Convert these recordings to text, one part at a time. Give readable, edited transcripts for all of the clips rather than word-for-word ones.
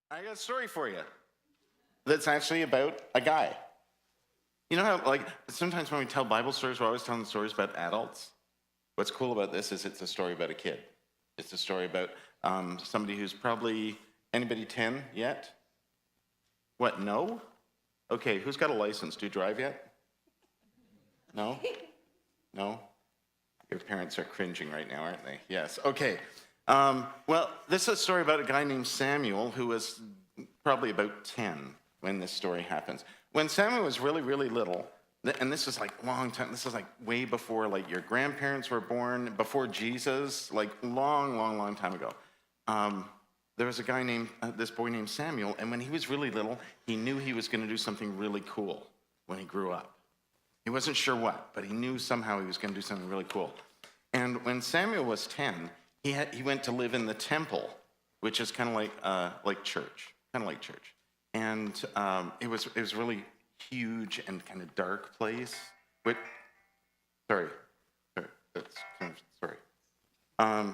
I got a story for you that's actually about a guy. You know how, sometimes when we tell Bible stories, we're always telling stories about adults? What's cool about this is it's a story about a kid. It's a story about somebody who's probably, anybody 10 yet? What, no? Okay, who's got a license? Do you drive yet? No? No? Your parents are cringing right now, aren't they? Yes, okay. Well, this is a story about a guy named Samuel who was probably about 10 when this story happens. When Samuel was really, really little, and this is like a long time, this is like way before like your grandparents were born, before Jesus, like long time ago. There was a guy named, this boy named Samuel, and when he was really little, he knew he was going to do something really cool when he grew up. He wasn't sure what, but he knew somehow he was going to do something really cool. And when Samuel was 10, he went to live in the temple, which is kind of like church, And it was really huge and kind of dark place. Sorry, that's kind of, sorry.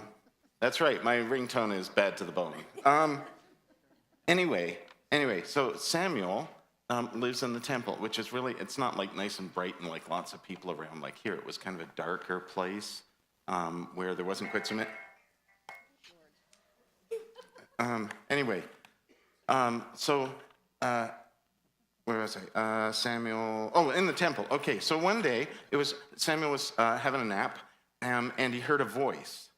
That's right, my ringtone is bad to the bone. Anyway, so Samuel lives in the temple, which is really, it's not like nice and bright and like lots of people around like here. It was kind of a darker place where there wasn't quite so many. Where was I? Samuel, in the temple. Okay, so one day, Samuel was having a nap, and he heard a voice.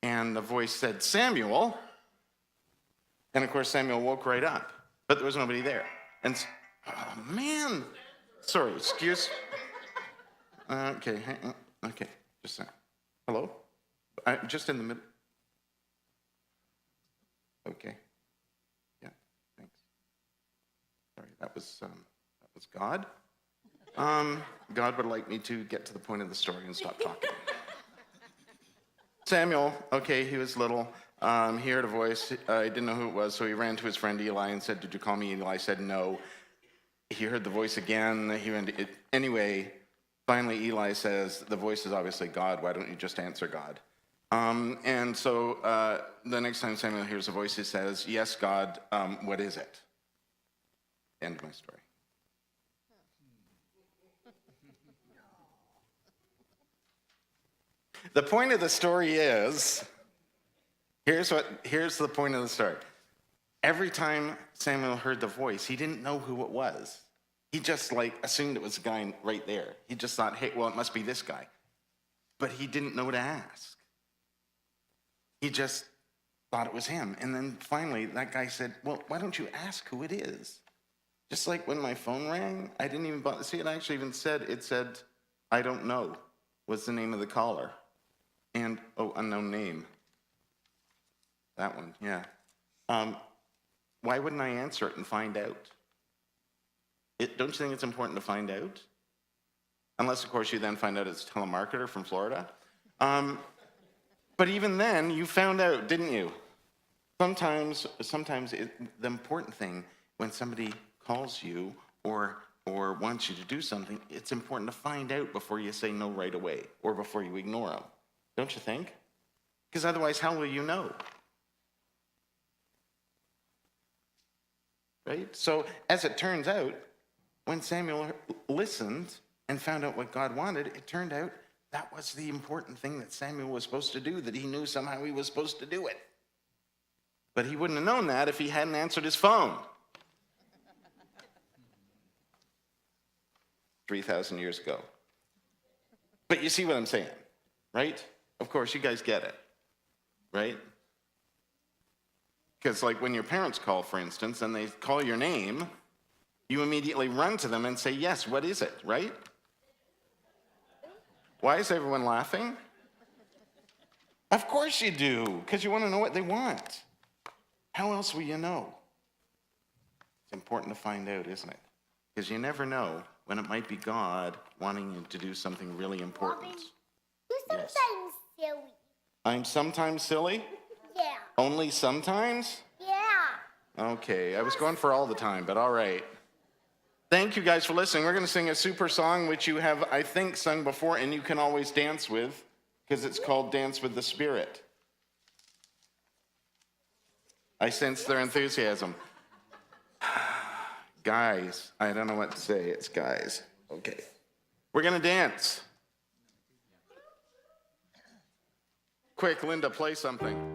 And the voice said, Samuel. And of course, Samuel woke right up, but there was nobody there. And, oh man, sorry, excuse. Okay, okay, just a second. Hello? Just in the middle. Okay. Yeah, thanks. Sorry, that was God. God would like me to get to the point of the story and stop talking. Samuel, okay, he was little. He heard a voice. He didn't know who it was, so he ran to his friend Eli and said, "Did you call me?" Eli said, "No." He heard the voice again. Anyway, finally Eli says, "The voice is obviously God. Why don't you just answer God?" And so the next time Samuel hears a voice, he says, "Yes, God, what is it?" End of my story. The point of the story is, here's the point of the story. Every time Samuel heard the voice, he didn't know who it was. He just assumed it was a guy right there. He just thought, hey, well, it must be this guy. But he didn't know to ask. He just thought it was him. And then finally, that guy said, well, why don't you ask who it is? Just like when my phone rang, I didn't even bother. See, it actually even said, I don't know, was the name of the caller. And, unknown name. That one, yeah. Why wouldn't I answer it and find out? Don't you think it's important to find out? Unless, of course, you then find out it's a telemarketer from Florida. But even then, you found out, didn't you? Sometimes the important thing when somebody calls you or wants you to do something, it's important to find out before you say no right away or before you ignore them. Don't you think? Because otherwise, how will you know? Right? So, as it turns out, when Samuel listened and found out what God wanted, it turned out that was the important thing that Samuel was supposed to do, that he knew somehow he was supposed to do it. But he wouldn't have known that if he hadn't answered his phone. 3,000 years ago. But you see what I'm saying, right? Of course, you guys get it, right? Because when your parents call, for instance, and they call your name, you immediately run to them and say, yes, what is it, right? Why is everyone laughing? Of course you do, because you want to know what they want. How else will you know? It's important to find out, isn't it? Because you never know when it might be God wanting you to do something really important. Mommy, you're sometimes silly. I'm sometimes silly? Yeah. Only sometimes? Yeah. Okay, I was going for all the time, but all right. Thank you guys for listening. We're going to sing a super song, which you have, I think, sung before, and you can always dance with, because it's called Dance with the Spirit. I sense their enthusiasm. guys. I don't know what to say. It's guys. Okay. We're going to dance. Quick, Linda, play something.